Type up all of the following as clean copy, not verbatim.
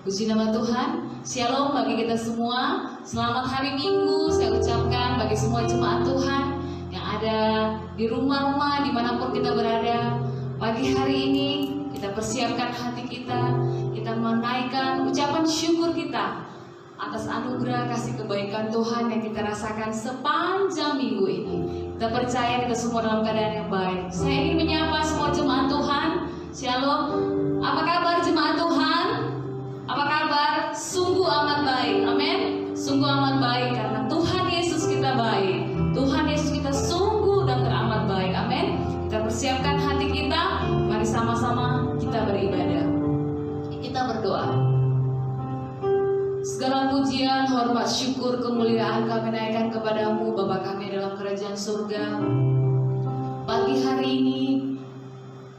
Puji nama Tuhan. Shalom bagi kita semua. Selamat hari Minggu saya ucapkan bagi semua jemaat Tuhan yang ada di rumah-rumah dimanapun kita berada. Pagi hari ini kita persiapkan hati kita, kita menaikkan ucapan syukur kita atas anugerah kasih kebaikan Tuhan yang kita rasakan sepanjang minggu ini. Kita percaya kita semua dalam keadaan yang baik. Saya ingin menyapa semua jemaat Tuhan. Shalom. Apa kabar jemaat Tuhan? Apa kabar? Sungguh amat baik. Amin. Sungguh amat baik karena Tuhan Yesus kita baik. Tuhan Yesus kita sungguh dan teramat baik. Amin. Kita persiapkan hati kita. Mari sama-sama kita beribadah. Kita berdoa. Segala pujian, hormat, syukur, kemuliaan kami naikkan kepadamu Bapa kami dalam kerajaan surga. Pagi hari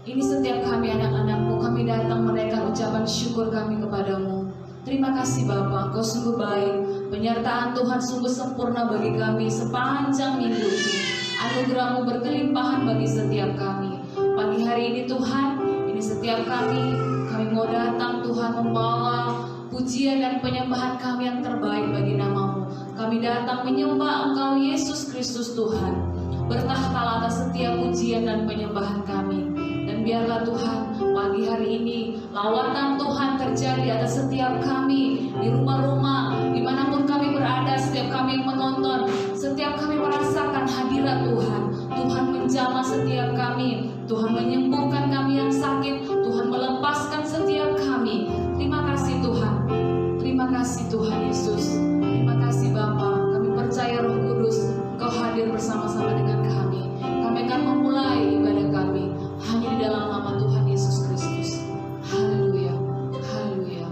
ini setiap kami anak-anakmu, kami datang menaikkan ucapan syukur kami kepadamu. Terima kasih Bapa, Engkau sungguh baik. Penyertaan Tuhan sungguh sempurna bagi kami sepanjang minggu ini. Anugerah-Mu berkelimpahan bagi setiap kami. Pagi hari ini Tuhan, ini setiap kami mau datang Tuhan membawa pujian dan penyembahan kami yang terbaik bagi nama-Mu. Kami datang menyembah Engkau Yesus Kristus Tuhan. Bertahtalah atas setiap pujian dan penyembahan kami. Dan biarlah Tuhan pagi hari ini lawatan Tuhan terjadi atas setiap kami di rumah-rumah, dimanapun kami berada, setiap kami yang menonton, setiap kami merasakan hadirat Tuhan. Tuhan menjamah setiap kami, Tuhan menyembuhkan kami yang sakit, Tuhan melepaskan setiap kami. Terima kasih Tuhan. Terima kasih Tuhan Yesus. Terima kasih Bapa. Kami percaya Roh Kudus Engkau hadir bersama-sama dengan kami. Kami akan memulai ibadah kami hanya di dalam nama Tuhan Yesus Kristus. Haleluya. Haleluya.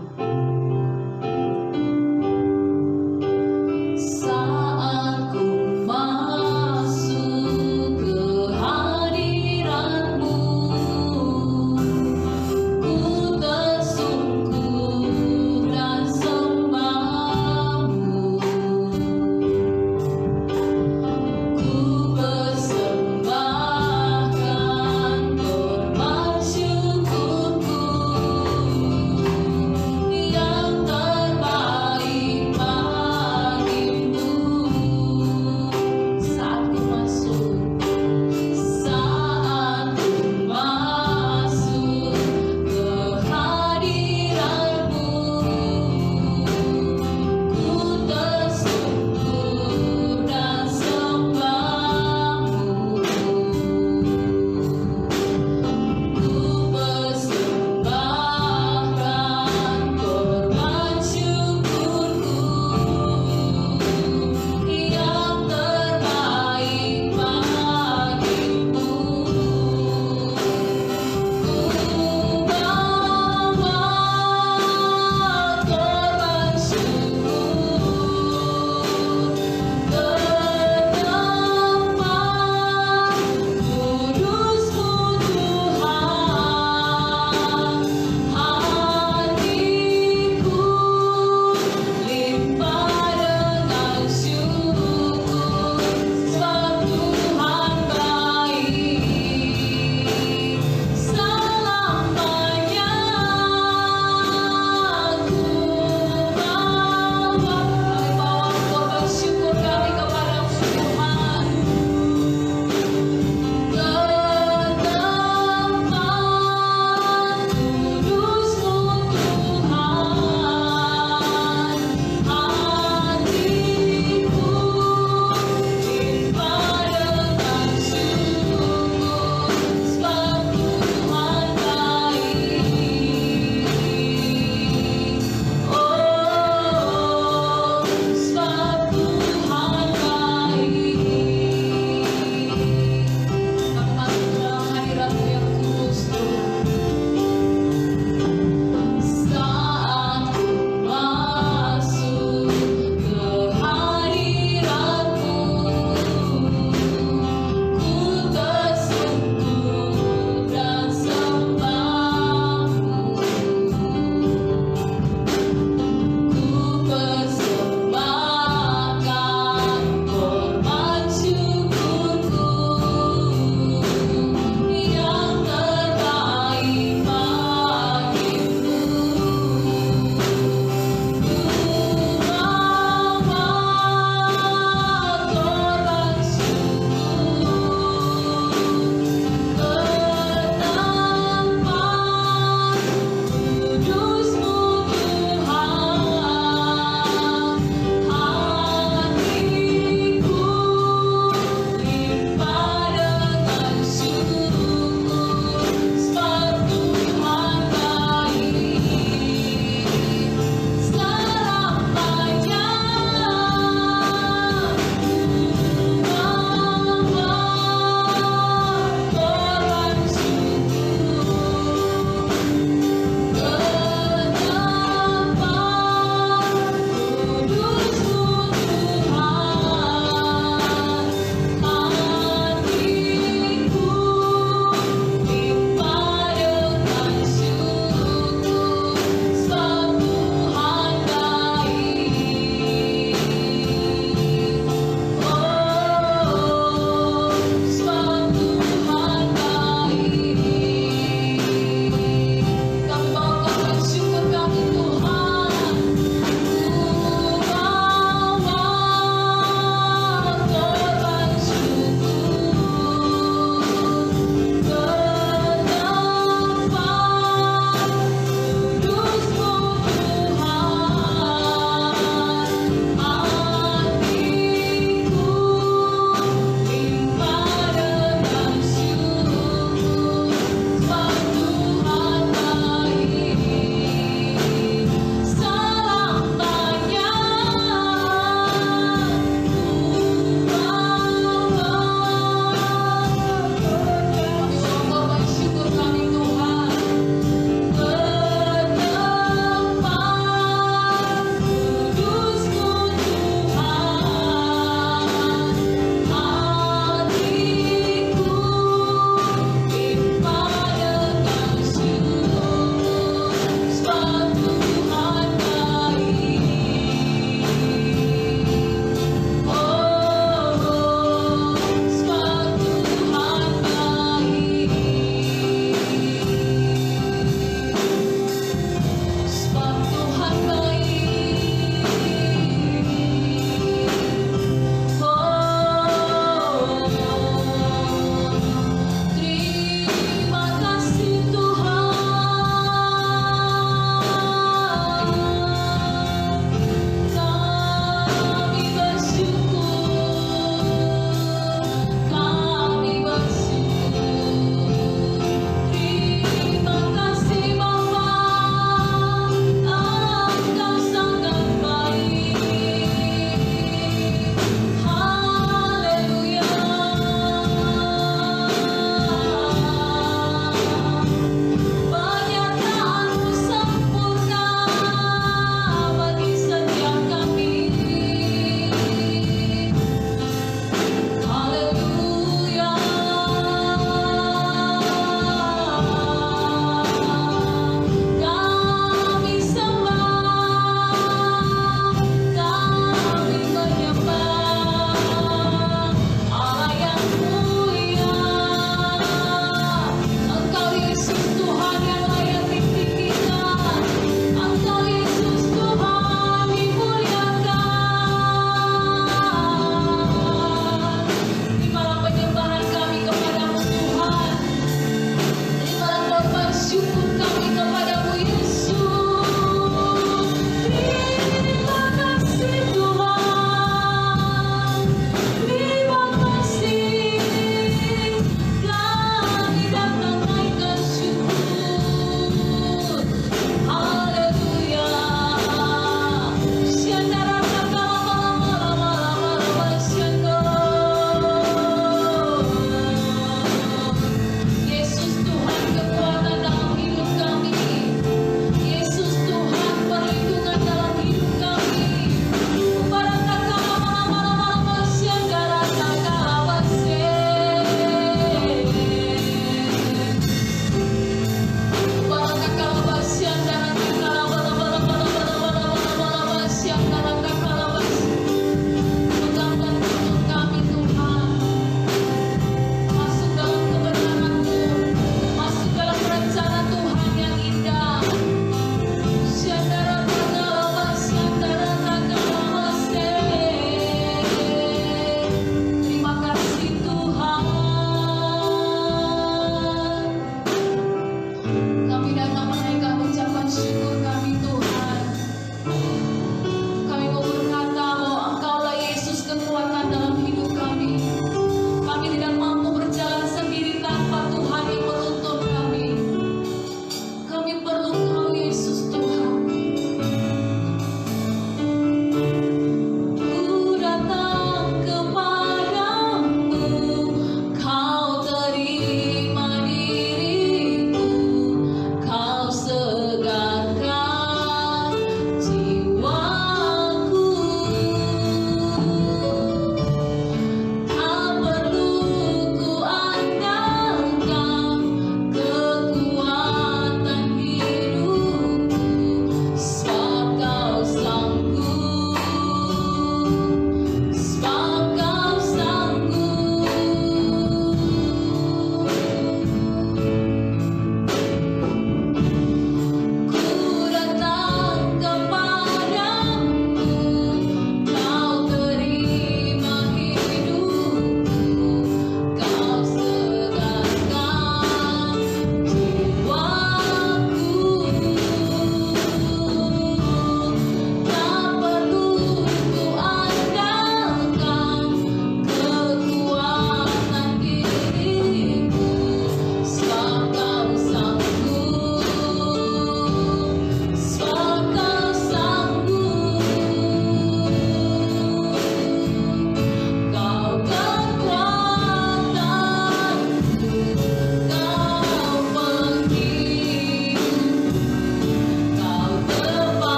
Saat ku masuk ke hadirat-Mu, ku tersungkur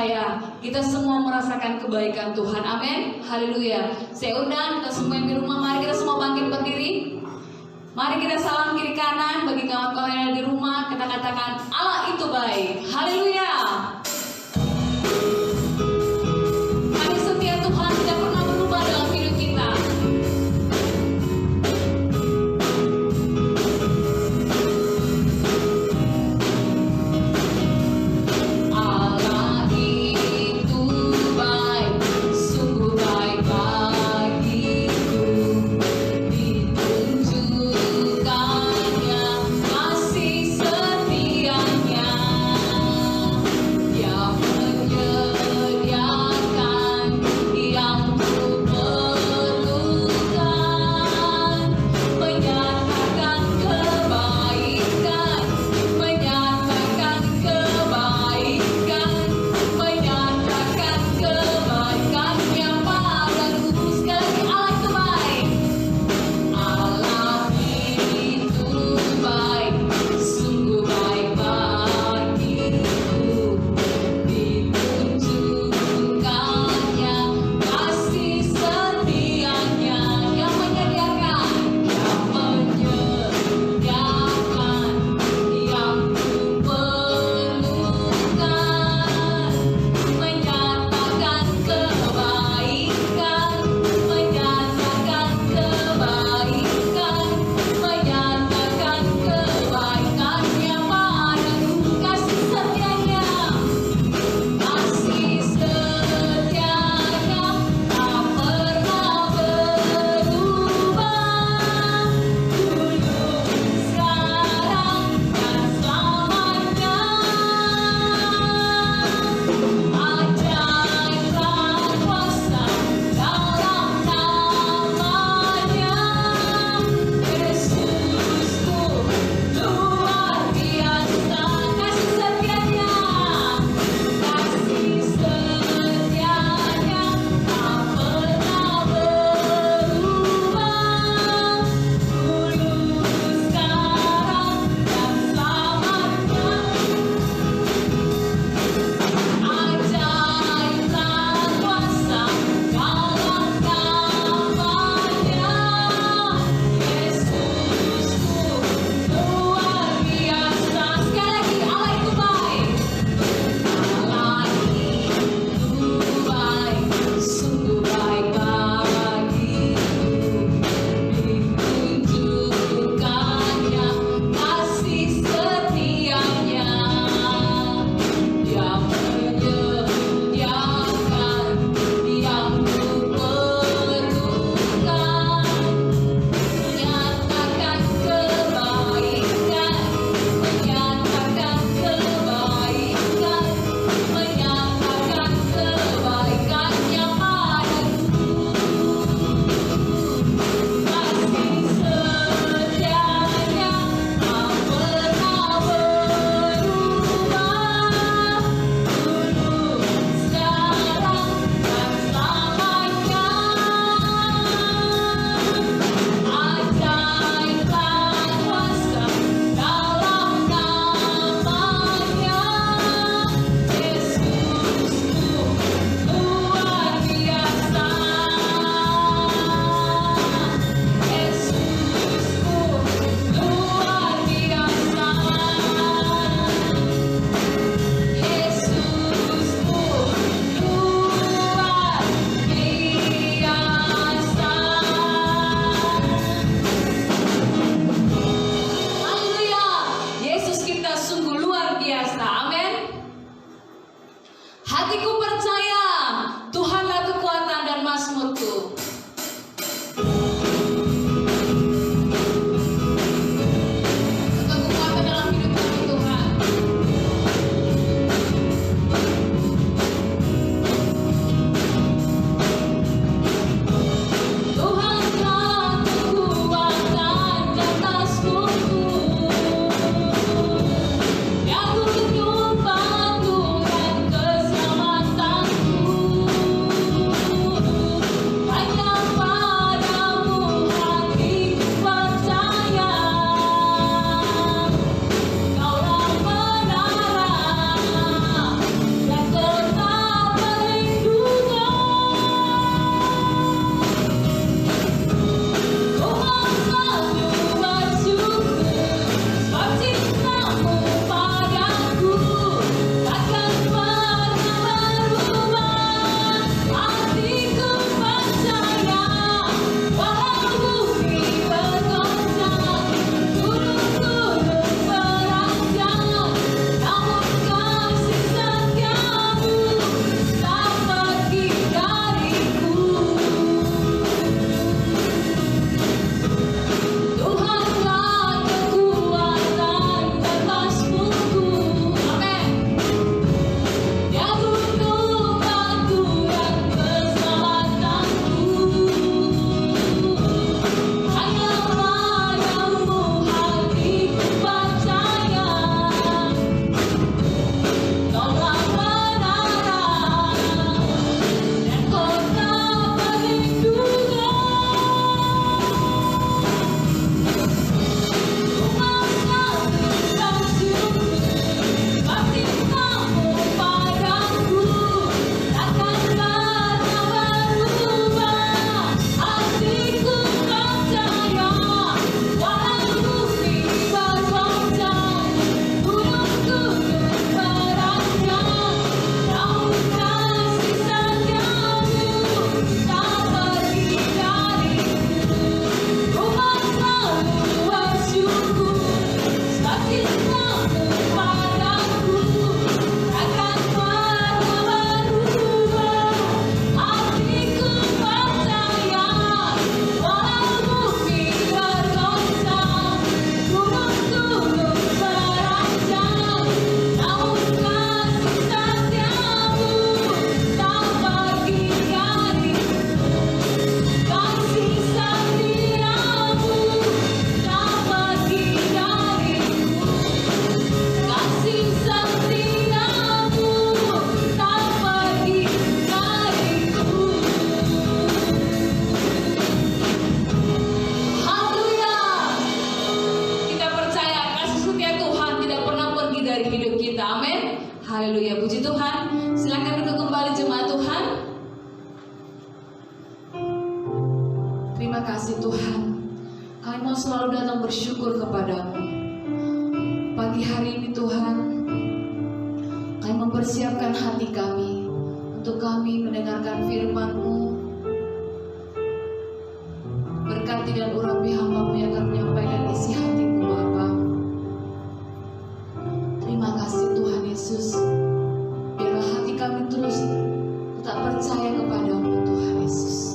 percaya kita semua merasakan kebaikan Tuhan. Amin. Haleluya. Saya undang kita semua yang di rumah, mari kita semua bangkit berdiri. Mari kita salam kiri kanan bagi kawan-kawan yang ada di rumah. Kita katakan Allah itu baik. Haleluya. Kasih setia Tuhan tidak pernah berubah dalam hidup kita. Allah itu baik, sungguh baik bagiku. Ditunjukkannya kasih setianya. Haleluya, puji Tuhan. Silakan duduk kembali jemaat Tuhan. Terima kasih Tuhan. Kami mau selalu datang bersyukur kepadamu. Pagi hari ini Tuhan, kami mempersiapkan hati kami untuk kami mendengarkan firman-Mu. Berkati dan urapi hamba-Mu yang akan menyampaikan isi hati-Mu Bapa. Terima kasih Tuhan Yesus. Biarlah hati kami terus tetap percaya kepadamu Tuhan Yesus.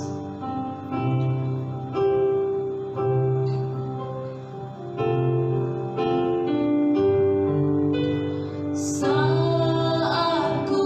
Saat ku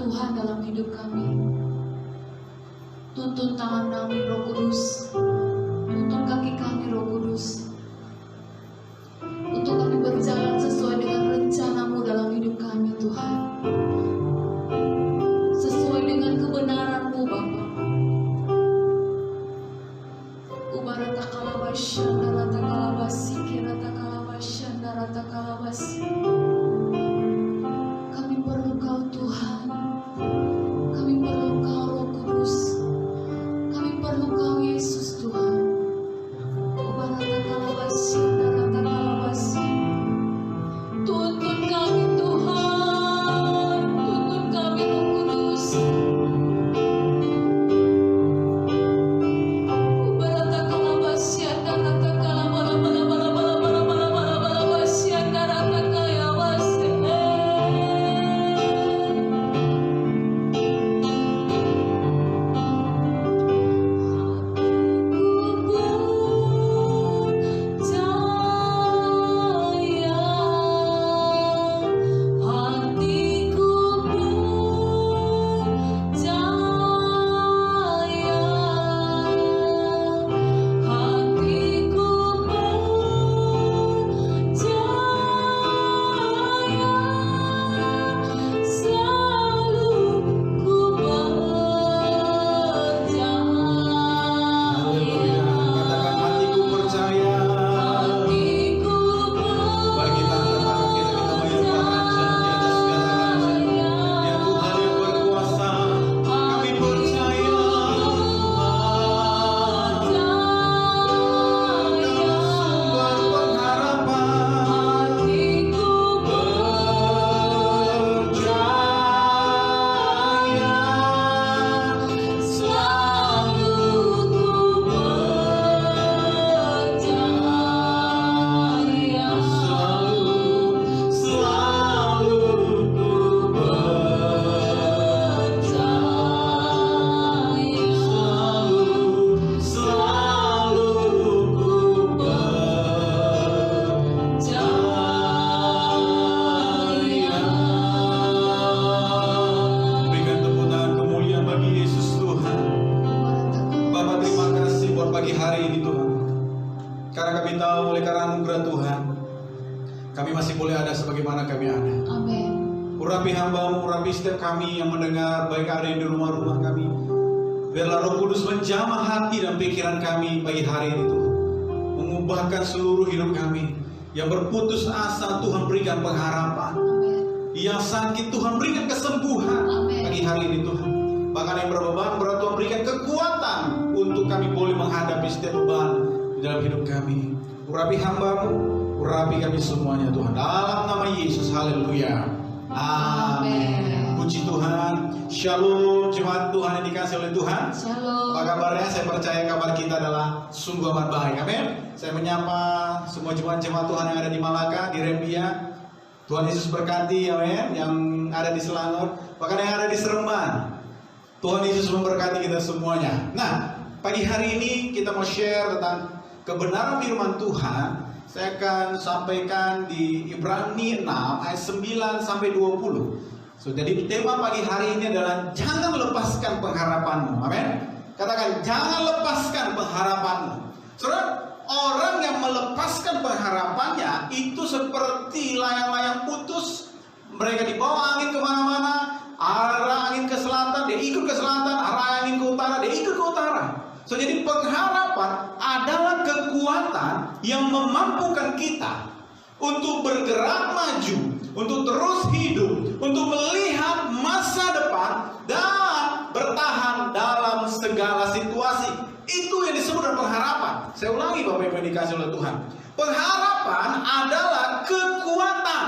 Tuhan dalam hidup kami. Tuntun tangan kami Roh Kudus, tuntun kaki kami Roh Kudus, untuk kami berjalan sesuai dengan rencana-Mu dalam hidup kami Tuhan, sesuai dengan kebenaran-Mu Bapa. Ubarata kalabasya, narata kalabasi, kirata kalabasya, narata kalabasi. Kami perlu Kau Tuhan, kami perlu Kau Roh Kudus, kami perlu Kau Yesus Tuhan. Ubarata kalabasya, narata kalabasi. Tuntun kami Tuhan, tuntun kami Roh Kudus. Ubarata kalabasya, narata kalabala bala bala bala bala bala bala bala basya, narata kaya basya. Kami masih boleh ada sebagaimana kami ada. Amin. Urapi hamba-Mu, urapi setiap kami yang mendengar, baik ada di rumah-rumah kami. Biarlah Roh Kudus menjamah hati dan pikiran kami pagi hari ini Tuhan. Mengubahkan seluruh hidup kami. Yang berputus asa Tuhan berikan pengharapan. Amin. Yang sakit Tuhan berikan kesembuhan. Amin. Pagi hari ini Tuhan. Bahkan yang berbeban berat Tuhan berikan kekuatan untuk kami boleh menghadapi setiap beban di dalam hidup kami. Urapi hamba-Mu, urapi kami semuanya Tuhan. Dalam nama Yesus, haleluya. Amin. Puji Tuhan. Shalom jemaat Tuhan yang dikasih oleh Tuhan. Shalom. Apa kabarnya? Saya percaya kabar kita adalah sungguh amat baik. Amin. Saya menyapa semua jemaat-jemaat Tuhan yang ada di Malaka, di Rembia. Tuhan Yesus berkati, amin. Yang ada di Selangor, bahkan yang ada di Seremban. Tuhan Yesus memberkati kita semuanya. Nah, pagi hari ini kita mau share tentang kebenaran firman Tuhan. Saya akan sampaikan di Ibrani 6 ayat 9 sampai 20. So, jadi tema pagi hari ini adalah jangan lepaskan pengharapanmu. Amin. Katakan jangan lepaskan pengharapanmu. Saudara, orang yang melepaskan pengharapannya itu seperti layang-layang putus. Mereka dibawa angin kemana-mana, arah angin ke selatan, dia ikut ke selatan, arah angin ke utara, dia ikut ke utara. So, jadi pengharapan adalah kekuatan yang memampukan kita untuk bergerak maju, untuk terus hidup, untuk melihat masa depan dan bertahan dalam segala situasi. Itu yang disebut dengan pengharapan. Saya ulangi Bapak Ibu yang dikasih oleh Tuhan. Pengharapan adalah kekuatan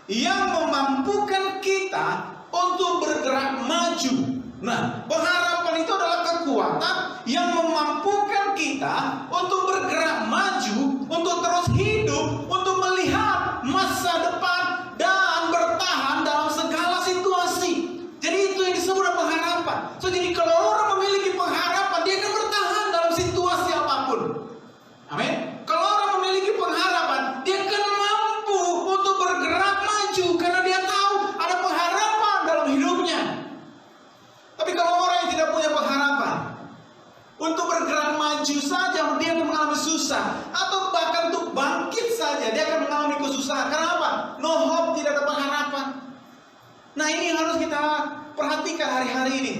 yang memampukan kita untuk bergerak maju. Nah, pengharapan itu adalah kekuatan yang memampukan kita untuk bergerak maju, untuk terus hidup, untuk melihat masa depan dan bertahan dalam segala situasi. Jadi itu yang disebut dengan pengharapan. So, jadi kalau orang memiliki pengharapan, dia akan bertahan dalam situasi apapun. Amin. Kalau orang memiliki pengharapan, dia akan mampu untuk bergerak maju karena dia tahu ada pengharapan dalam hidupnya. saja dia akan mengalami kesusahan. Kenapa? No hope, tidak ada pengharapan. Nah, ini yang harus kita perhatikan hari-hari ini.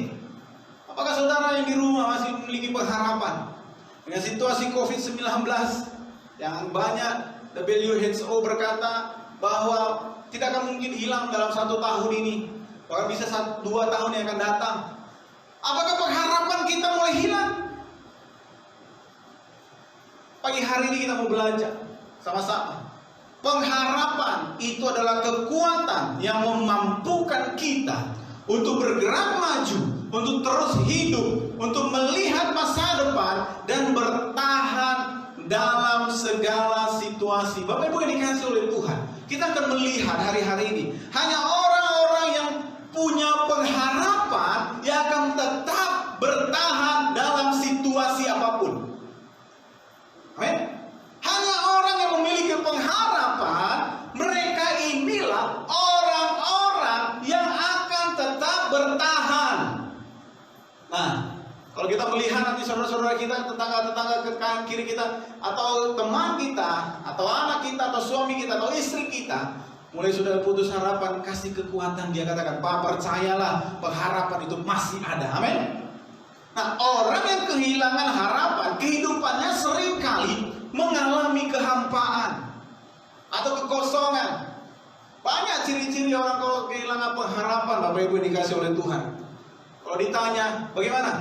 Apakah saudara yang di rumah masih memiliki pengharapan? Dengan situasi COVID-19 yang banyak, WHO berkata bahwa tidak akan mungkin hilang dalam 1 tahun ini, bahkan bisa 2 tahun yang akan datang. Apakah pengharapan kita mulai hilang? Pagi hari ini kita mau belajar sama-sama. Pengharapan itu adalah kekuatan yang memampukan kita untuk bergerak maju, untuk terus hidup, untuk melihat masa depan dan bertahan dalam segala situasi. Bapak Ibu yang dikasihi oleh Tuhan, kita akan melihat hari-hari ini hanya orang-orang yang punya pengharapan yang akan tetap bertahan dalam situasi apapun. Amin. Hanya orang yang memiliki pengharapan, mereka inilah orang-orang yang akan tetap bertahan. Nah, kalau kita melihat nanti saudara-saudara kita, tetangga-tetangga ke kanan kiri kita, atau teman kita, atau anak kita, atau suami kita, atau istri kita, mulai sudah putus harapan, kasih kekuatan. Dia katakan, Pak, percayalah, pengharapan itu masih ada. Amin. Nah, orang yang kehilangan harapan, kehidupannya seringkali mengalami kehampaan atau kekosongan. Banyak ciri-ciri orang kalau kehilangan pengharapan, Bapak Ibu dikasih oleh Tuhan. Kalau ditanya, bagaimana?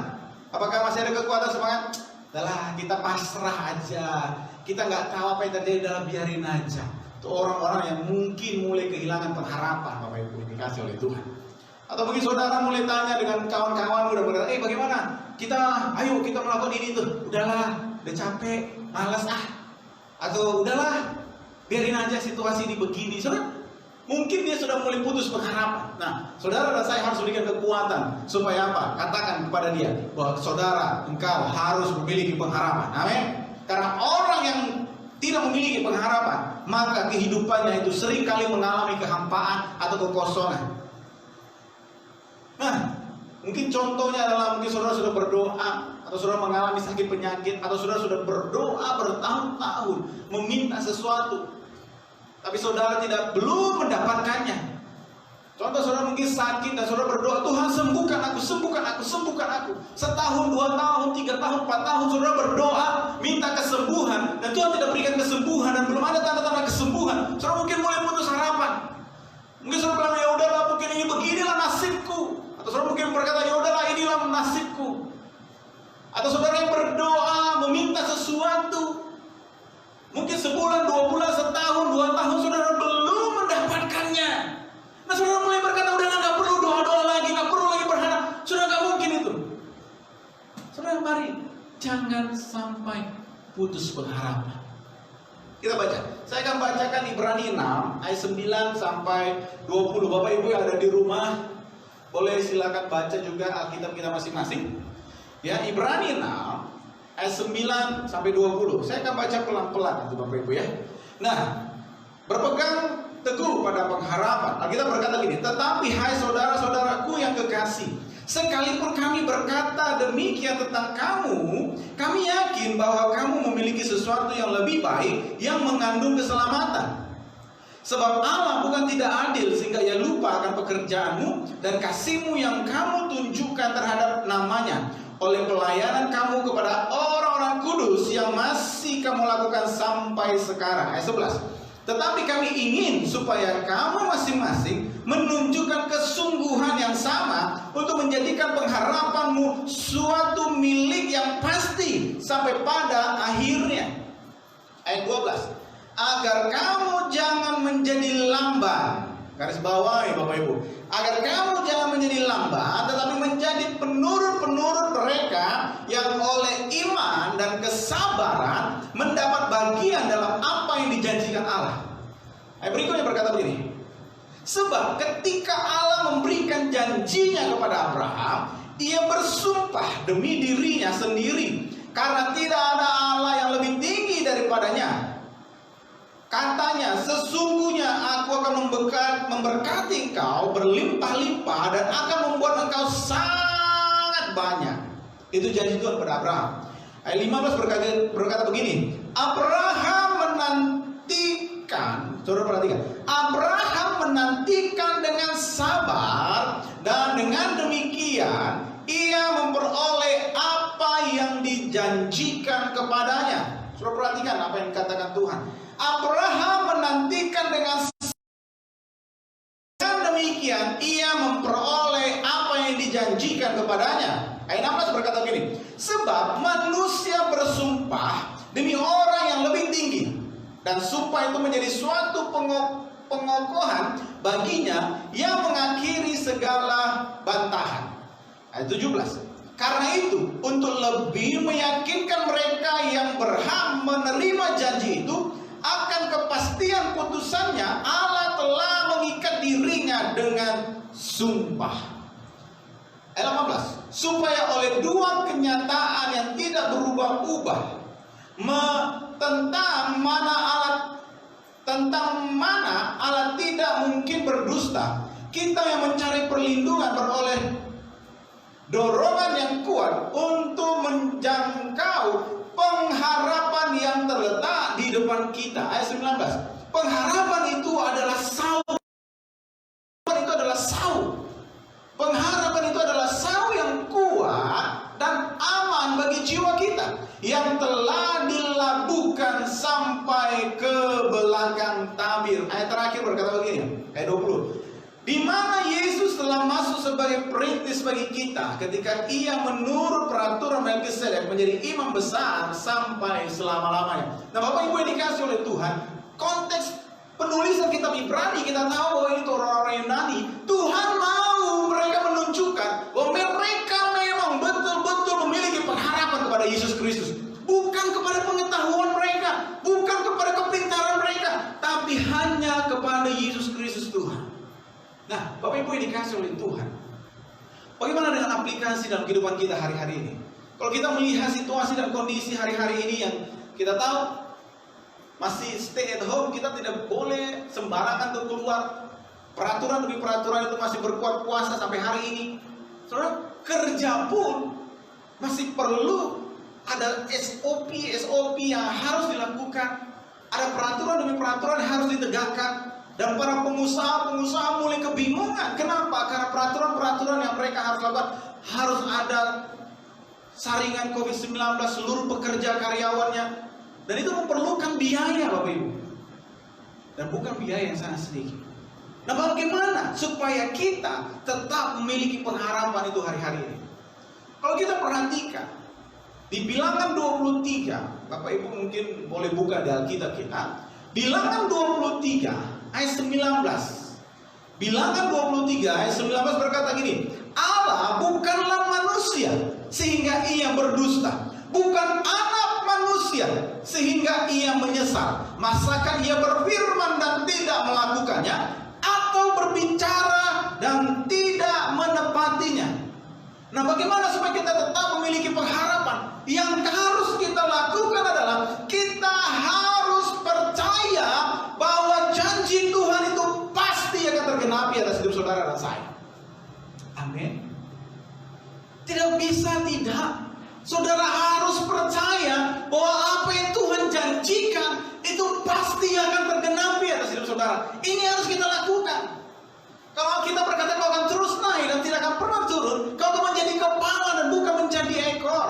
Apakah masih ada kekuatan semangat? Udahlah, kita pasrah aja. Kita nggak tahu apa yang terjadi, dalam biarin aja. Itu orang-orang yang mungkin mulai kehilangan pengharapan, Bapak Ibu dikasih oleh Tuhan. Atau mungkin saudara mulai tanya dengan kawan-kawan udah berkata, bagaimana? Ayo kita melakukan ini tuh. Udahlah, udah capek, malas Atau udahlah, biarin aja situasi ini begini. Saudara, mungkin dia sudah mulai putus pengharapan. Nah, saudara dan saya harus berikan kekuatan supaya apa? Katakan kepada dia bahwa saudara, engkau harus memiliki pengharapan. Amin. Karena orang yang tidak memiliki pengharapan, maka kehidupannya itu seringkali mengalami kehampaan atau kekosongan. Nah, mungkin contohnya adalah mungkin saudara sudah berdoa, atau saudara mengalami sakit penyakit, atau saudara sudah berdoa bertahun-tahun meminta sesuatu, tapi saudara belum mendapatkannya. Contoh, saudara mungkin sakit dan saudara berdoa, Tuhan sembuhkan aku, sembuhkan aku, sembuhkan aku. 1 tahun, 2 tahun, 3 tahun, 4 tahun saudara berdoa minta kesembuhan, dan Tuhan tidak berikan kesembuhan, dan belum ada tanda-tanda kesembuhan. Saudara mungkin mulai putus harapan. Mungkin saudara bilang, ya udahlah, mungkin ini beginilah nasibku. Atau saudara mungkin berkata, ya udahlah, inilah nasibku. Atau saudara yang berdoa meminta sesuatu, mungkin sebulan, 2 bulan, 1 tahun, 2 tahun saudara belum mendapatkannya. Nah, saudara mulai berkata, udah nggak perlu doa-doa lagi, nggak perlu lagi berharap. Saudara nggak mungkin itu. Saudara, mari jangan sampai putus pengharapan. Kita baca. Saya akan bacakan Ibrani 6 ayat 9 sampai 20. Bapak Ibu yang ada di rumah, boleh silakan baca juga Alkitab kita masing-masing. Ya, Ibrani 6 ayat 9 sampai 20. Saya akan baca pelan-pelan itu Bapak Ibu ya. Nah, berpegang teguh pada pengharapan. Alkitab berkata gini, tetapi hai saudara-saudaraku yang kekasih, sekalipun kami berkata demikian tentang kamu, kami yakin bahwa kamu memiliki sesuatu yang lebih baik yang mengandung keselamatan. Sebab Allah bukan tidak adil sehingga ia lupa akan pekerjaanmu dan kasihmu yang kamu tunjukkan terhadap namanya oleh pelayanan kamu kepada orang-orang kudus yang masih kamu lakukan sampai sekarang. Ayat 11. Tetapi kami ingin supaya kamu masing-masing menunjukkan kesungguhan yang sama untuk menjadikan pengharapanmu suatu milik yang pasti sampai pada akhirnya. Ayat 12. Agar kamu jangan menjadi lamban. Garis bawahi Bapak Ibu. Agar kamu jangan menjadi lamban, tetapi menjadi penurut-penurut mereka yang oleh iman dan kesabaran mendapat bagian dalam apa yang dijanjikan Allah. Ayat berikutnya berkata begini. Sebab ketika Allah memberikan janjinya kepada Abraham, ia bersumpah demi dirinya sendiri, karena tidak ada Allah yang lebih tinggi daripadanya. Katanya, sesungguhnya aku akan memberkati engkau berlimpah-limpah dan akan membuat engkau sangat banyak. Itu janji Tuhan pada Abraham. Ayat 15 berkata begini. Abraham menanti saudara perhatikan, Abraham menantikan dengan sabar, dan dengan demikian ia memperoleh apa yang dijanjikan kepadanya. Saudara perhatikan apa yang dikatakan Tuhan. Abraham menantikan dengan demikian ia memperoleh apa yang dijanjikan kepadanya. Ayat 16 berkata begini, sebab manusia bersumpah demi orang yang lebih tinggi, dan sumpah itu menjadi suatu pengokohan baginya yang mengakhiri segala bantahan. Ayat 17, karena itu untuk lebih meyakinkan mereka yang berhak menerima janji itu akan kepastian putusannya, Allah telah mengikat dirinya dengan sumpah. Ayat 18, supaya oleh dua kenyataan yang tidak berubah-ubah tentang mana Allah tidak mungkin berdusta, kita yang mencari perlindungan beroleh dorongan yang kuat untuk menjangkau pengharapan yang terletak di depan kita. Ayat 19, pengharapan itu adalah saut. Pengharapan itu adalah saut yang kuat dan aman bagi jiwa kita, yang telah dilabuhkan sampai ke belakang tabir. Ayat terakhir berkata begini, ayat 20, di mana Yesus telah masuk sebagai perintis bagi kita ketika ia menurut peraturan Melkisedek menjadi imam besar sampai selama-lamanya. Nah, Bapak Ibu yang dikasih oleh Tuhan, konteks penulisan kitab Ibrani kita tahu bahwa itu orang-orang Yunani. Tuhan mau mereka menunjukkan bahwa mereka memang betul-betul memiliki pengharapan kepada Yesus Kristus, bukan kepada pengetahuan mereka, bukan kepada kepintaran mereka, tapi hanya kepada Yesus Kristus Tuhan. Nah, Bapak Ibu yang dikasih oleh Tuhan, bagaimana dengan aplikasi dalam kehidupan kita hari-hari ini? Kalau kita melihat situasi dan kondisi hari-hari ini yang kita tahu masih stay at home, kita tidak boleh sembarangan untuk keluar. Peraturan demi peraturan itu masih berkuat kuasa sampai hari ini. Saudara, kerja pun masih perlu ada SOP yang harus dilakukan. Ada peraturan demi peraturan yang harus ditegakkan. Dan para pengusaha mulai kebingungan. Kenapa? Karena peraturan-peraturan yang mereka harus lakukan, harus ada saringan COVID-19 seluruh pekerja karyawannya. Dan itu memerlukan biaya, Bapak Ibu. Dan bukan biaya yang sangat sedikit. Nah, bagaimana supaya kita tetap memiliki pengharapan itu hari-hari ini? Kalau kita perhatikan di Bilangan 23, Bapak Ibu mungkin boleh buka di Alkitab kita. Bilangan 23 ayat 19. Bilangan 23 ayat 19 berkata gini, Allah bukanlah manusia sehingga ia berdusta, bukan anak manusia sehingga ia menyesal. Masakan ia berfirman dan tidak melakukannya, atau berbicara dan tidak menepatinya? Nah, bagaimana supaya kita tetap memiliki pengharapan? Yang harus kita lakukan adalah kita harus percaya bahwa janji Tuhan itu pasti akan tergenapi atas hidup saudara dan saya. Amin. Tidak bisa tidak. Saudara harus percaya bahwa apa yang Tuhan janjikan itu pasti akan tergenapi atas hidup saudara. Ini harus kita lakukan. Kalau kita berkata kau akan terus naik dan tidak akan pernah turun, kau akan menjadi kepala dan bukan menjadi ekor.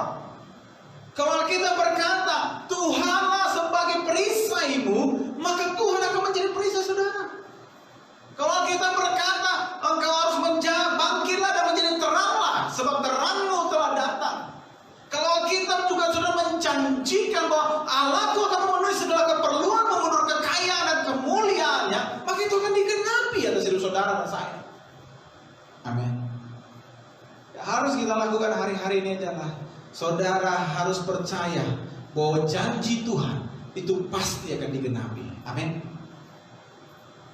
Kalau kita berkata Tuhanlah sebagai perisaimu, maka Tuhan akan menjadi perisai saudara. Kalau kita berkata engkau harus bangkitlah dan menjadi teranglah, sebab terangmu telah datang. Kalau kita juga sudah menjanjikan bahwa Allahku akan memenuhi segala keperluan menurut kekayaan dan kemuliaannya, maka itu akan digenapi atas hidup saudara dan saya. Amin. Ya, harus kita lakukan hari-hari ini adalah saudara harus percaya bahwa janji Tuhan itu pasti akan digenapi. Amin.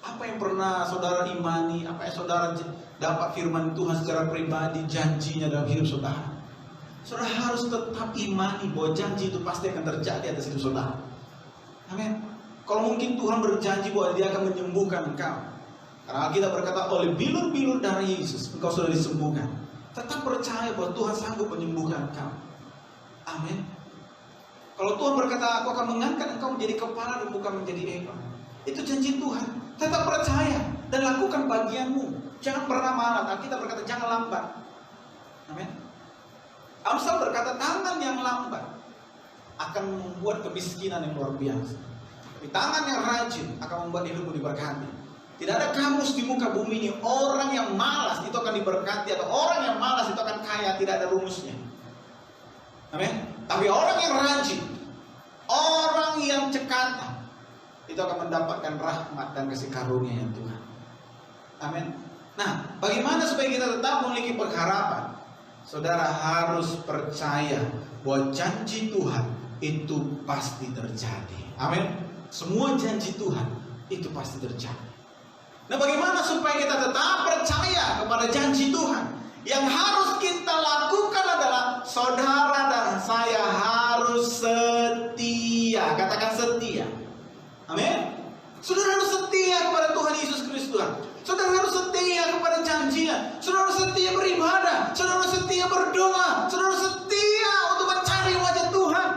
Apa yang pernah saudara imani, apa yang saudara dapat firman Tuhan secara pribadi, janjinya dalam hidup saudara, saudara harus tetap imani bahwa janji itu pasti akan terjadi atas hidup saudara. Amin. Kalau mungkin Tuhan berjanji bahwa Dia akan menyembuhkan engkau, karena kita berkata oleh bilur-bilur darah Yesus engkau sudah disembuhkan, tetap percaya bahwa Tuhan sanggup menyembuhkan engkau. Amin. Kalau Tuhan berkata aku akan mengangkat engkau menjadi kepala dan bukan menjadi ekor, Itu janji Tuhan. Tetap percaya dan lakukan bagianmu. Jangan pernah malas. Alkitab berkata jangan lambat. Amin. Amsal berkata tangan yang lambat akan membuat kemiskinan yang luar biasa. Tapi tangan yang rajin akan membuat hidupmu diberkati. Tidak ada kamus di muka bumi ini orang yang malas itu akan diberkati atau orang yang malas itu akan kaya. Tidak ada rumusnya. Amin. Tapi orang yang rajin, orang yang cekatan, itu akan mendapatkan rahmat dan kasih karunia yang Tuhan. Amin. Nah, bagaimana supaya kita tetap memiliki pengharapan? Saudara harus percaya bahwa janji Tuhan itu pasti terjadi. Amin. Semua janji Tuhan itu pasti terjadi. Nah, bagaimana supaya kita tetap percaya kepada janji Tuhan? Yang harus kita lakukan adalah saudara dan saya harus setia. Katakan setia. Amin. Saudara harus setia kepada Tuhan Yesus Kristus. Saudara harus setia kepada janjinya. Saudara harus setia beribadah. Saudara harus setia berdoa. Saudara harus setia untuk mencari wajah Tuhan.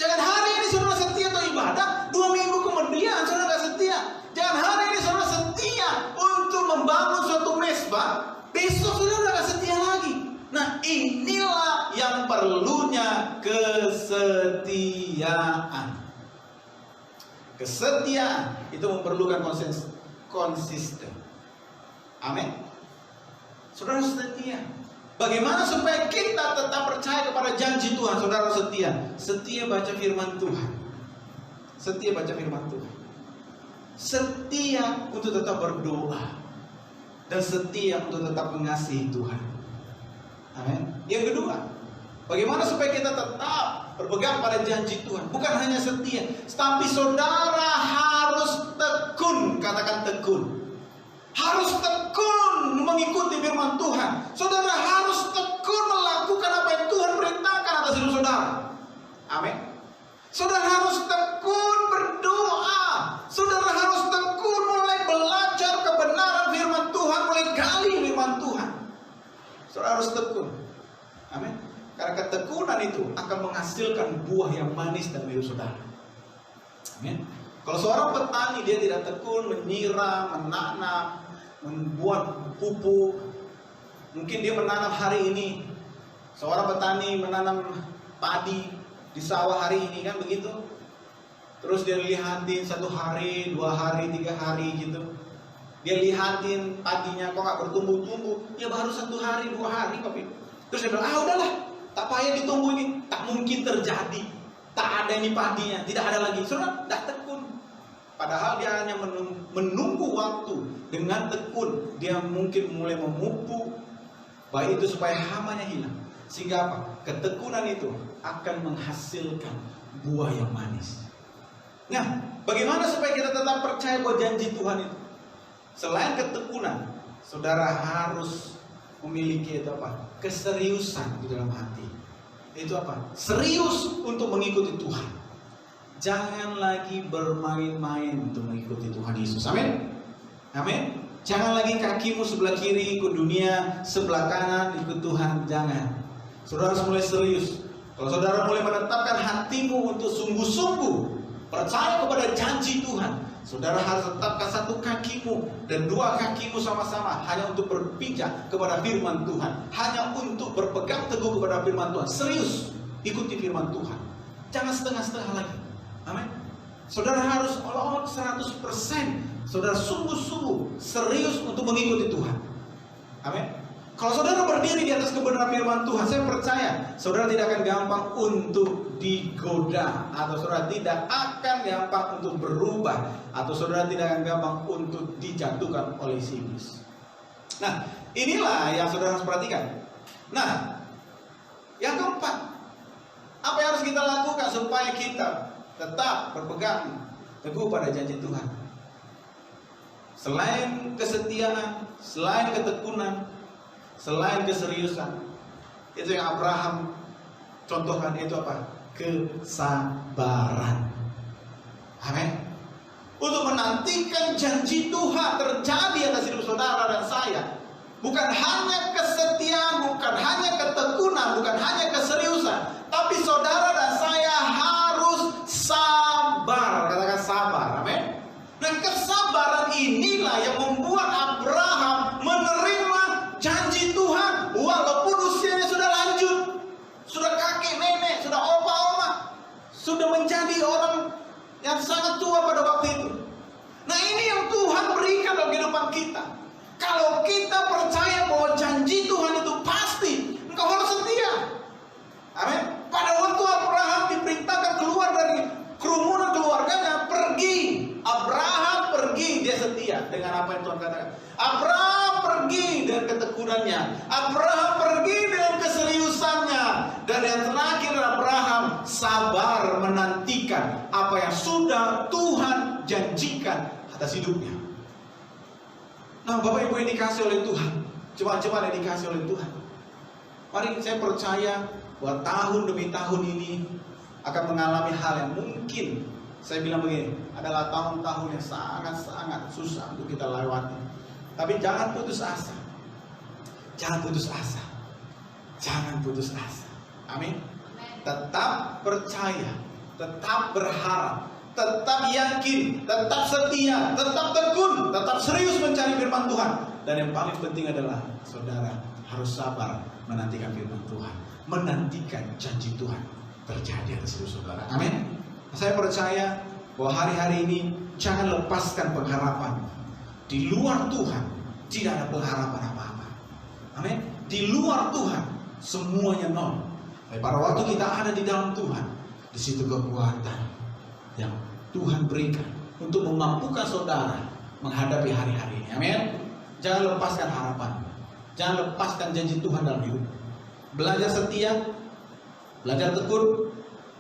Jangan hari ini saudara setia untuk ibadah, 2 minggu kemudian saudara tidak setia. Jangan hari ini saudara setia untuk membangun suatu mesbah, besok saudara tidak setia lagi. Nah, inilah yang perlunya kesetiaan. Kesetiaan itu memerlukan konsisten. Amin. Saudara setia. Bagaimana supaya kita tetap percaya kepada janji Tuhan? Saudara setia. Setia baca firman Tuhan. Setia baca firman Tuhan. Setia untuk tetap berdoa. Dan setia untuk tetap mengasihi Tuhan. Amin. Yang kedua, bagaimana supaya kita tetap berpegang pada janji Tuhan? Bukan hanya setia, tapi saudara harus tekun. Katakan tekun. Harus tekun mengikuti firman Tuhan. Saudara harus tekun melakukan apa yang Tuhan perintahkan atas hidup saudara. Amin. Saudara harus tekun berdoa. Saudara harus tekun mulai belajar kebenaran firman Tuhan, mulai gali firman Tuhan. Saudara harus tekun. Amin. Karena ketekunan itu akan menghasilkan buah yang manis dalam hidup saudara. Amin. Kalau seorang petani dia tidak tekun menyiram, menanam, membuat pupuk, mungkin dia menanam hari ini. Seorang petani menanam padi di sawah hari ini kan begitu. Terus dia lihatin 1 hari, 2 hari, 3 hari gitu. Dia lihatin padinya kok nggak bertumbuh-tumbuh. Ya baru 1 hari, 2 hari tapi. Terus dia bilang, udahlah, tak payah ditunggu ini, tak mungkin terjadi. Tak ada ini padinya, tidak ada lagi. Saudara, dah tekun. Padahal dia hanya menunggu waktu. Dengan tekun, dia mungkin mulai memupuk, baik itu supaya hamanya hilang. Sehingga apa? Ketekunan itu akan menghasilkan buah yang manis. Nah, bagaimana supaya kita tetap percaya bahwa janji Tuhan itu? Selain ketekunan, saudara harus memiliki itu apa? Keseriusan di dalam hati. Itu apa? Serius untuk mengikuti Tuhan. Jangan lagi bermain-main untuk mengikuti Tuhan Yesus. Amin. Amin. Jangan lagi kakimu sebelah kiri ikut dunia, sebelah kanan ikut Tuhan. Jangan. Saudara harus mulai serius. Kalau saudara mulai menetapkan hatimu untuk sungguh-sungguh percaya kepada janji Tuhan, saudara harus tetapkan 1 kakimu dan 2 kakimu sama-sama hanya untuk berpijak kepada firman Tuhan, hanya untuk berpegang teguh kepada firman Tuhan. Serius ikuti firman Tuhan. Jangan setengah-setengah lagi. Amin. Saudara harus all 100%. Saudara sungguh-sungguh serius untuk mengikuti Tuhan. Amin. Kalau saudara berdiri di atas kebenaran firman Tuhan, saya percaya saudara tidak akan gampang untuk digoda, atau saudara tidak akan gampang untuk berubah, atau saudara tidak akan gampang untuk dijatuhkan oleh si iblis. Nah, inilah yang saudara harus perhatikan. Nah, yang keempat, apa yang harus kita lakukan supaya kita tetap berpegang teguh pada janji Tuhan? Selain kesetiaan, selain ketekunan, selain keseriusan, itu yang Abraham contohkan, itu apa? Kesabaran. Amin. Untuk menantikan janji Tuhan terjadi atas hidup saudara dan saya. Bukan hanya kesetiaan, bukan hanya ketekunan, bukan hanya keseriusan, tapi saudara dan saya harus sabar. Katakan sabar. Amin. Nah, kesabaran inilah yang membuat Abraham menerima janji Tuhan walaupun usianya sudah lanjut, sudah kakek nenek, sudah opa oma, sudah menjadi orang yang sangat tua pada waktu itu. Nah, ini yang Tuhan berikan dalam kehidupan kita. Kalau kita percaya bahwa janji Tuhan itu pasti, engkau harus setia. Amin. Pada waktu Abraham diperintahkan keluar dari kerumunan keluarganya, pergi. Abraham pergi, dia setia dengan apa yang Tuhan katakan. Abraham pergi dengan ketekunannya. Abraham pergi dengan keseriusannya. Dan yang terakhir, Abraham sabar menantikan apa yang sudah Tuhan janjikan atas hidupnya. Nah, Bapak Ibu yang dikasih oleh Tuhan, coba-coba yang dikasih oleh Tuhan, mari saya percaya bahwa tahun demi tahun ini akan mengalami hal yang mungkin, saya bilang begini, adalah tahun-tahun yang sangat-sangat susah untuk kita lewati. Tapi jangan putus asa. Jangan putus asa. Jangan putus asa. Amin. Tetap percaya, tetap berharap, tetap yakin, tetap setia, tetap tekun, tetap serius mencari firman Tuhan. Dan yang paling penting adalah saudara harus sabar menantikan firman Tuhan, menantikan janji Tuhan terjadi atas hidup saudara. Amin. Saya percaya bahwa hari-hari ini jangan lepaskan pengharapan. Di luar Tuhan tidak ada pengharapan apa-apa. Amin. Di luar Tuhan semuanya nol. Tapi pada waktu kita ada di dalam Tuhan, di situ kekuatan yang Tuhan berikan untuk memampukan saudara menghadapi hari-hari ini. Amin. Jangan lepaskan harapan. Jangan lepaskan janji Tuhan dalam hidup. Belajar setia, belajar tekun,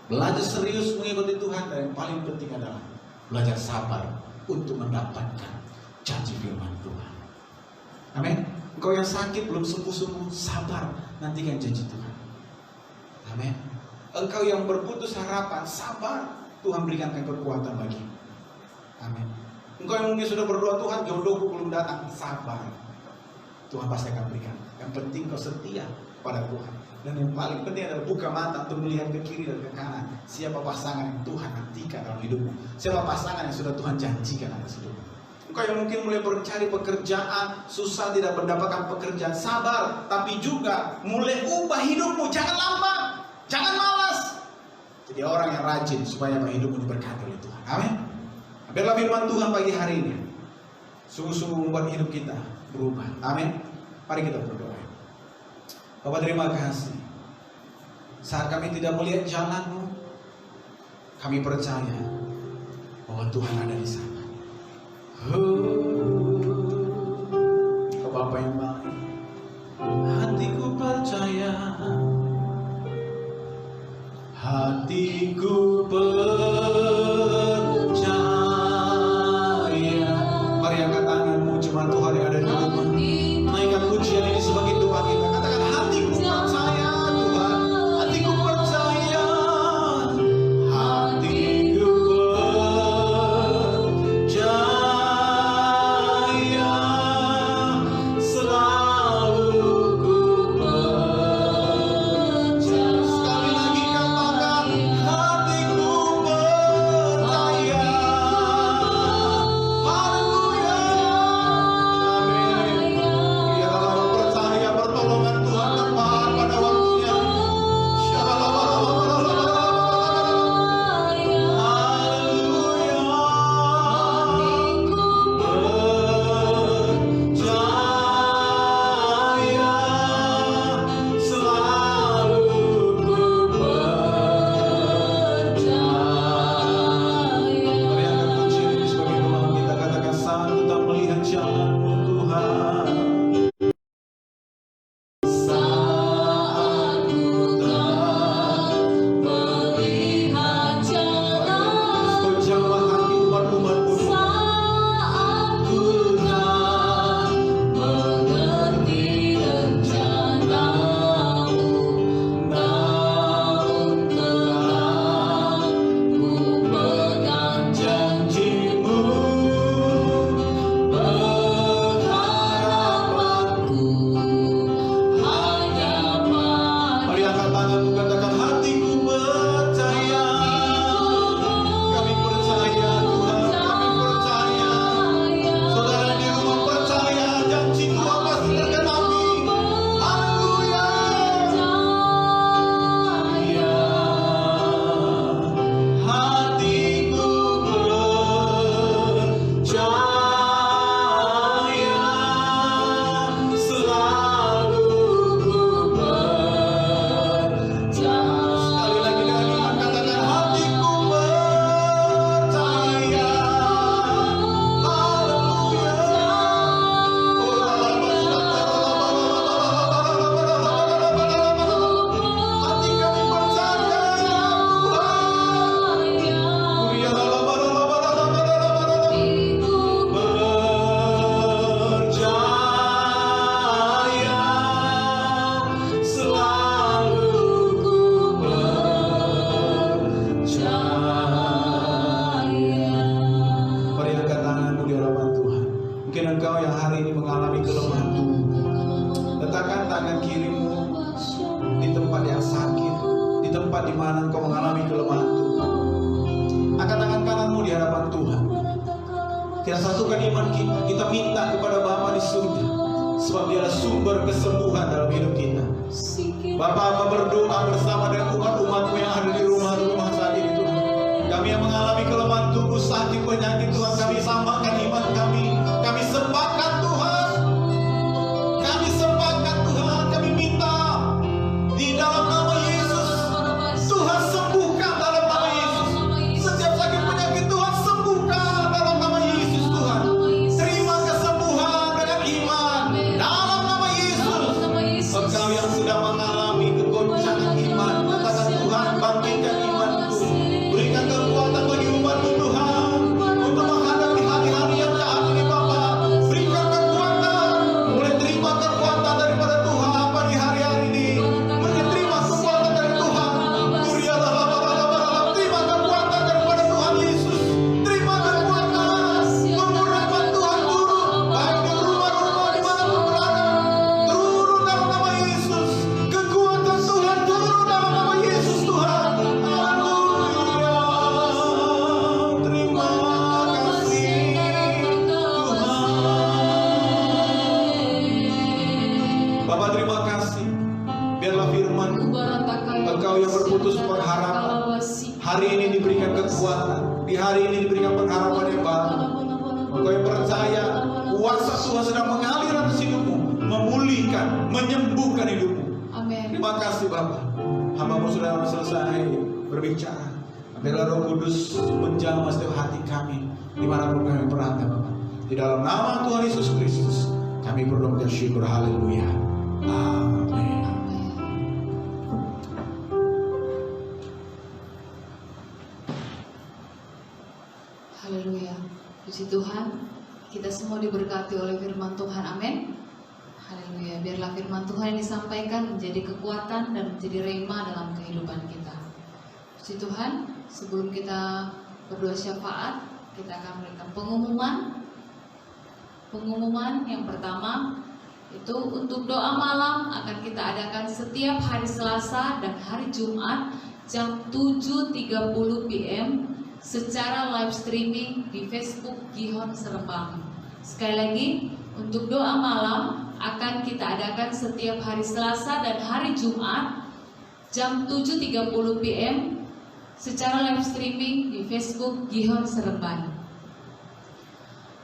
belajar serius mengikuti Tuhan, dan yang paling penting adalah belajar sabar untuk mendapatkan janji firman Tuhan. Amin. Engkau yang sakit belum sembuh-sembuh, sabar nantikan janji Tuhan. Amin. Engkau yang berputus harapan, sabar, Tuhan berikan kekuatan bagi. Amin. Engkau yang mungkin sudah berdoa, Tuhan jodohku belum datang, sabar, Tuhan pasti akan berikan. Yang penting kau setia pada Tuhan. Dan yang paling penting adalah buka mata untuk melihat ke kiri dan ke kanan. Siapa pasangan yang Tuhan nantikan dalam hidupmu? Siapa pasangan yang sudah Tuhan janjikan atas hidupmu? Engkau yang mungkin mulai mencari pekerjaan, susah tidak mendapatkan pekerjaan, sabar. Tapi juga mulai ubah hidupmu, jangan lambat, jangan malas. Jadi orang yang rajin supaya hidupmu diberkati oleh Tuhan. Amin. Biarlah firman Tuhan pagi hari ini sungguh-sungguh membuat hidup kita berubah. Amin. Mari kita berdoa. Bapak, terima kasih. Saat kami tidak melihat jalan-Mu, kami percaya bahwa Tuhan ada di sana. Oh, Bapak yang baik, hatiku percaya, hatiku percaya. Mari angkat tanganmu, cuma Tuhan yang ada di hidupmu. Naikkan pujian ini sebagai doa kita. Katakan, hatiku percaya Tuhan, hatiku percaya, hatiku percaya. Kita satukan iman kita. Kita minta kepada Bapa di surga, sebab Dia adalah sumber kesembuhan dalam hidup kita. Bapa berdoa bersama dengan umat-umatmu yang ada di rumah-rumah saat ini Tuhan. Kami yang mengalami kelemahan tubuh, sakit, penyakit Tuhan, kami samakan iman kami. Kami sepakat Tuhan. Kami sepakat Tuhan. Kami minta di dalam nama Yesus, Tuhan sembuhkan dalam nama Yesus. Setiap sakit penyakit Tuhan sembuhkan dalam nama Yesus Tuhan. Terima kesembuhan dengan iman dalam nama Yesus. Engkau yang sudah mengalami kegoncangan iman, katakan Tuhan, bangkitkan imanku. Berikan kekuatan bagi umatmu Tuhan, untuk menghadapi hari-hari yang jahat ini Bapa. Berikan kekuatan, mulai terima kekuatan daripada Tuhan pagi hari ini. Menerima kekuatan dari Tuhan. Terima kekuatan daripada Tuhan Yesus. Terima kekuatan. Kemurahan Tuhan turun, baik di rumah-rumah di mana pun berada. Turun dalam nama Yesus. Kekuatan Tuhan turun dalam nama Yesus Tuhan. Haleluya. Terima kasih Tuhan. Bapa terima kasih. Biarlah firman Engkau yang berputus pengharapan hari ini diberikan kekuatan. Di hari ini diberikan pengharapan yang baru. Engkau yang percaya kuasa Tuhan sedang mengalir atas hidupmu, memulihkan, menyembuhkan hidupmu. Amin. Terima kasih Bapak. Hamba-Mu sudah selesai berbicara. Biarlah Roh Kudus menjamah setiap hati kami dimanapun kami berada Bapak. Di dalam nama Tuhan Yesus Kristus kami berdoa dan syukur. Haleluya. Amin. Haleluya. Puji Tuhan, kita semua diberkati oleh firman Tuhan. Amin. Haleluya. Biarlah firman Tuhan yang disampaikan menjadi kekuatan dan menjadi rema dalam kehidupan kita. Puji Tuhan, sebelum kita berdoa syafaat, kita akan memberikan pengumuman yang pertama, itu untuk doa malam akan kita adakan setiap hari Selasa dan hari Jumat jam 7.30 PM secara live streaming di Facebook Gihon Serembang. Sekali lagi, untuk doa malam akan kita adakan setiap hari Selasa dan hari Jumat jam 7.30 PM secara live streaming di Facebook Gihon Serembang.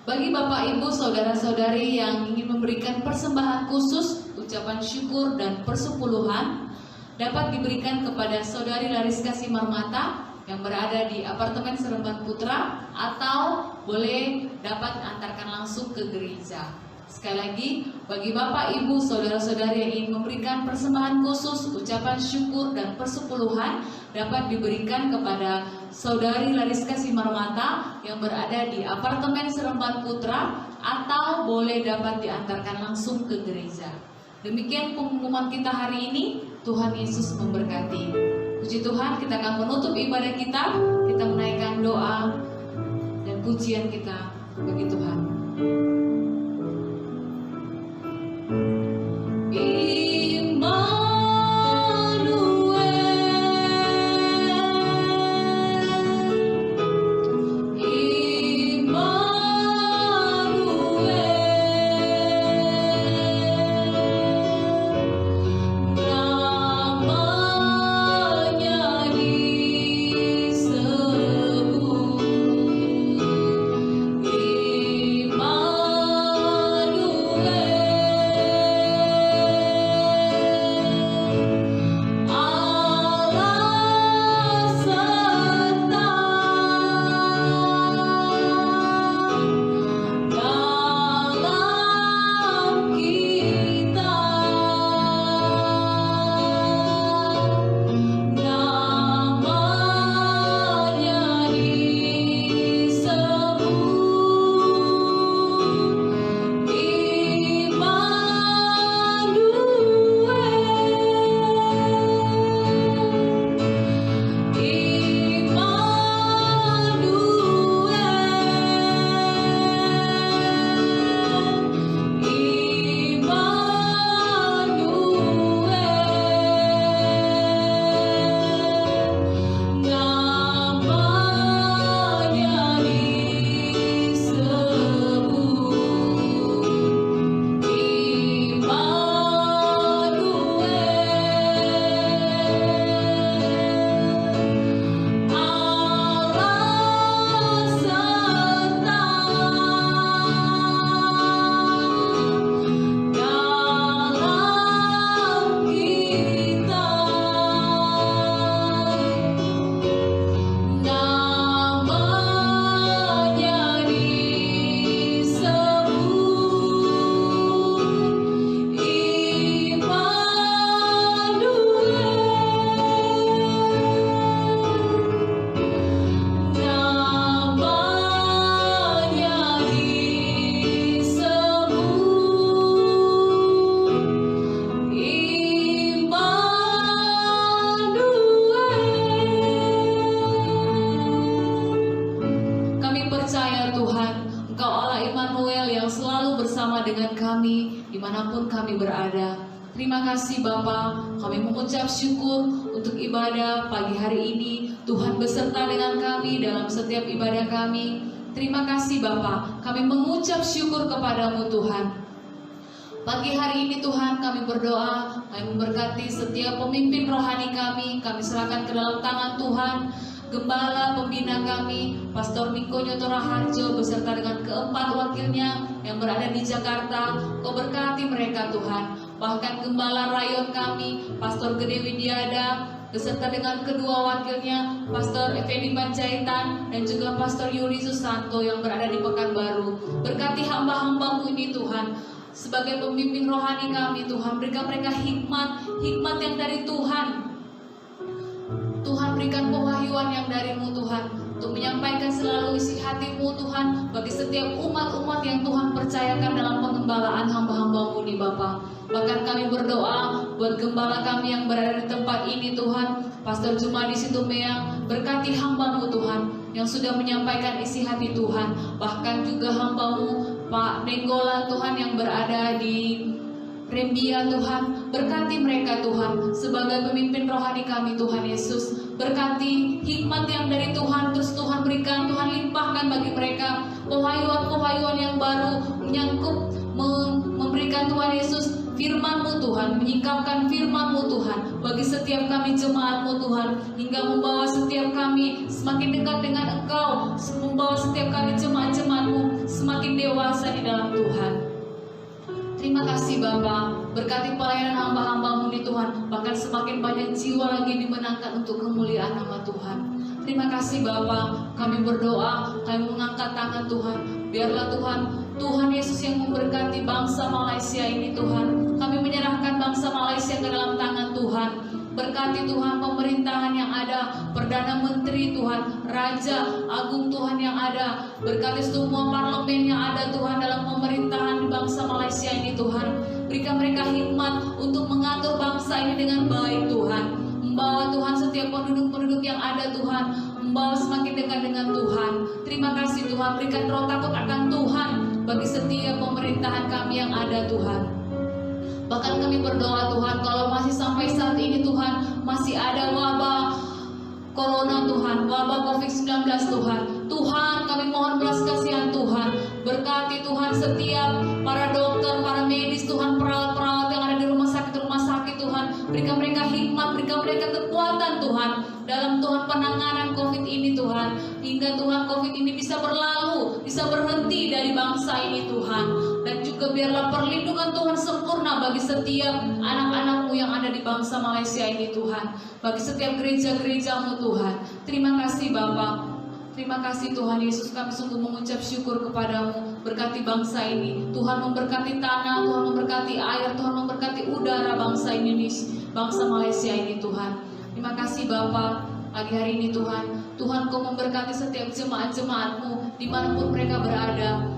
Bagi Bapak Ibu saudara-saudari yang ingin memberikan persembahan khusus, ucapan syukur dan persepuluhan dapat diberikan kepada Saudari Lariska Simarmata yang berada di apartemen Seremban Putra, atau boleh dapat antarkan langsung ke gereja. Sekali lagi, bagi Bapak Ibu saudara-saudari yang ingin memberikan persembahan khusus, ucapan syukur dan persepuluhan dapat diberikan kepada Saudari Lariska Simarmata yang berada di apartemen Seremban Putra, atau boleh dapat diantarkan langsung ke gereja. Demikian pengumuman kita hari ini. Tuhan Yesus memberkati. Puji Tuhan, kita akan menutup ibadah kita. Kita menaikkan doa dan pujian kita bagi Tuhan. bersama dengan kami dimanapun kami berada. Terima kasih Bapa, kami mengucap syukur untuk ibadah pagi hari ini. Tuhan beserta dengan kami dalam setiap ibadah kami. Terima kasih Bapa, kami mengucap syukur kepadamu Tuhan. Pagi hari ini Tuhan kami berdoa, kami memberkati setiap pemimpin rohani kami serahkan ke dalam tangan Tuhan. Gembala pembina kami, Pastor Miko Nyoto Raharjo beserta dengan keempat wakilnya yang berada di Jakarta, Kau berkati mereka Tuhan. Bahkan Gembala Rayon kami, Pastor Gede Widiada beserta dengan kedua wakilnya, Pastor Effendi Panjaitan dan juga Pastor Yuri Susanto yang berada di Pekanbaru. Berkati hamba-hambamu ini Tuhan. Sebagai pemimpin rohani kami Tuhan, berikan mereka hikmat yang dari Tuhan. Tuhan berikan pewahyuan yang darimu Tuhan, untuk menyampaikan selalu isi hatimu Tuhan bagi setiap umat-umat yang Tuhan percayakan dalam pengembalaan hamba-hambamu ini Bapa. Bahkan kami berdoa buat gembala kami yang berada di tempat ini Tuhan, Pastor Jumadi Situmeang, berkati hambamu Tuhan yang sudah menyampaikan isi hati Tuhan. Bahkan juga hambamu Pak Nenggolan Tuhan yang berada di Rembia Tuhan, berkati mereka Tuhan sebagai pemimpin rohani kami Tuhan Yesus. Berkati hikmat yang dari Tuhan, terus Tuhan berikan, Tuhan limpahkan bagi mereka pewahyuan-pewahyuan yang baru, menyangkut memberikan Tuhan Yesus firman-Mu Tuhan, menyingkapkan firman-Mu Tuhan bagi setiap kami jemaat-Mu Tuhan, hingga membawa setiap kami semakin dekat dengan Engkau, membawa setiap kami jemaat-jemaat-Mu semakin dewasa di dalam Tuhan. Terima kasih Bapa, berkati pelayanan hamba-hambamu di Tuhan, bahkan semakin banyak jiwa lagi dimenangkan untuk kemuliaan nama Tuhan. Terima kasih Bapa, kami berdoa, kami mengangkat tangan Tuhan, biarlah Tuhan Yesus yang memberkati bangsa Malaysia ini Tuhan. Kami menyerahkan bangsa Malaysia ke dalam tangan Tuhan. Berkati Tuhan pemerintahan yang ada, Perdana Menteri Tuhan, Raja Agung Tuhan yang ada. Berkati semua parlemen yang ada Tuhan dalam pemerintahan di bangsa Malaysia ini Tuhan. Berikan mereka hikmat untuk mengatur bangsa ini dengan baik Tuhan. Membawa Tuhan setiap penduduk-penduduk yang ada Tuhan, membawa semakin dekat dengan Tuhan. Terima kasih Tuhan, berikan roh takut akan Tuhan bagi setiap pemerintahan kami yang ada Tuhan. Bahkan kami berdoa Tuhan, kalau masih sampai saat ini Tuhan, masih ada wabah Corona Tuhan, wabah COVID-19 Tuhan. Tuhan kami mohon belas kasihan Tuhan. Berkati Tuhan setiap para dokter, para medis Tuhan, perawat-perawat yang ada di rumah sakit Tuhan. Berikan mereka hikmat, berikan mereka kekuatan Tuhan dalam Tuhan penanganan COVID ini Tuhan. Hingga Tuhan COVID ini bisa berlalu, bisa berhenti dari bangsa ini Tuhan. Dan juga biarlah perlindungan Tuhan sempurna bagi setiap anak-anak-Mu yang ada di bangsa Malaysia ini Tuhan. Bagi setiap gereja-gereja-Mu Tuhan. Terima kasih Bapa. Terima kasih Tuhan Yesus, kami sungguh mengucap syukur kepadamu. Berkati bangsa ini, Tuhan memberkati tanah, Tuhan memberkati air, Tuhan memberkati udara bangsa Indonesia, bangsa Malaysia ini Tuhan. Terima kasih Bapa, pagi hari ini Tuhan, Kau memberkati setiap jemaat-jemaat-Mu dimanapun mereka berada.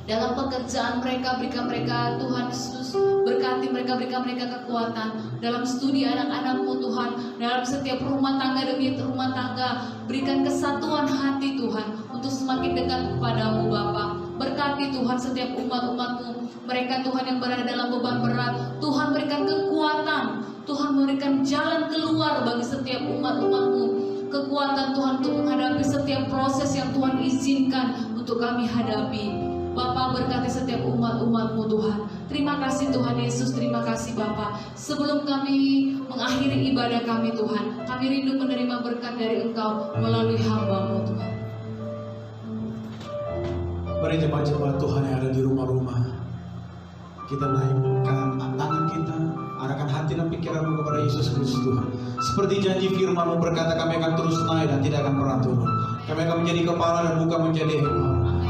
Dalam pekerjaan mereka, berikan mereka Tuhan Yesus, berkati mereka, berikan mereka kekuatan. Dalam studi anak-anak-Mu Tuhan, dalam setiap rumah tangga demi rumah tangga, berikan kesatuan hati Tuhan, untuk semakin dekat kepadamu Bapa. Berkati Tuhan setiap umat-umat-Mu, mereka Tuhan yang berada dalam beban berat, Tuhan berikan kekuatan, Tuhan memberikan jalan keluar bagi setiap umat-umat-Mu. Kekuatan Tuhan untuk menghadapi setiap proses yang Tuhan izinkan untuk kami hadapi. Bapa berkati setiap umat-umat-Mu Tuhan. Terima kasih Tuhan Yesus, terima kasih Bapa. Sebelum kami mengakhiri ibadah kami Tuhan, kami rindu menerima berkat dari Engkau melalui hamba-Mu Tuhan. Mari jemaat-jemaat Tuhan yang ada di rumah-rumah, kita naikkan tangan kita, arahkan hati dan pikiranmu kepada Yesus Kristus Tuhan. Seperti janji firman-Mu berkata, kami akan terus naik dan tidak akan pernah turun. Kami akan menjadi kepala dan bukan menjadi ekor.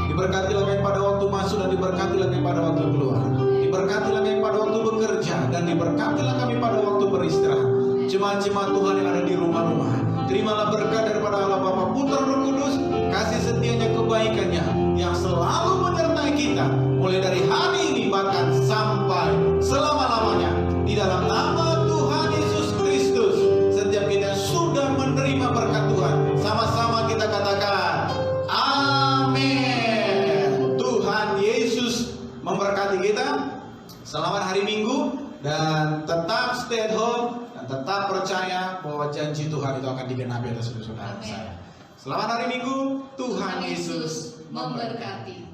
Diberkatilah kami pada waktu masuk dan diberkatilah kami pada waktu keluar. Diberkatilah kami pada waktu bekerja dan diberkatilah kami pada waktu beristirahat. Jemaat-jemaat Tuhan yang ada di rumah-rumah, terimalah berkat daripada Allah Bapa, Putra, Roh Kudus, kasih setianya, kebaikannya yang selalu menyertai kita mulai dari hari ini bahkan sampai selama-lamanya. Di dalam nama Tuhan Yesus Kristus, setiap kita sudah menerima berkat Tuhan. Sama-sama kita katakan, amin. Tuhan Yesus memberkati kita. Tuhan itu akan digenapi atas hidup saudara Amin. saya. Selamat hari Minggu, Tuhan Yesus memberkati.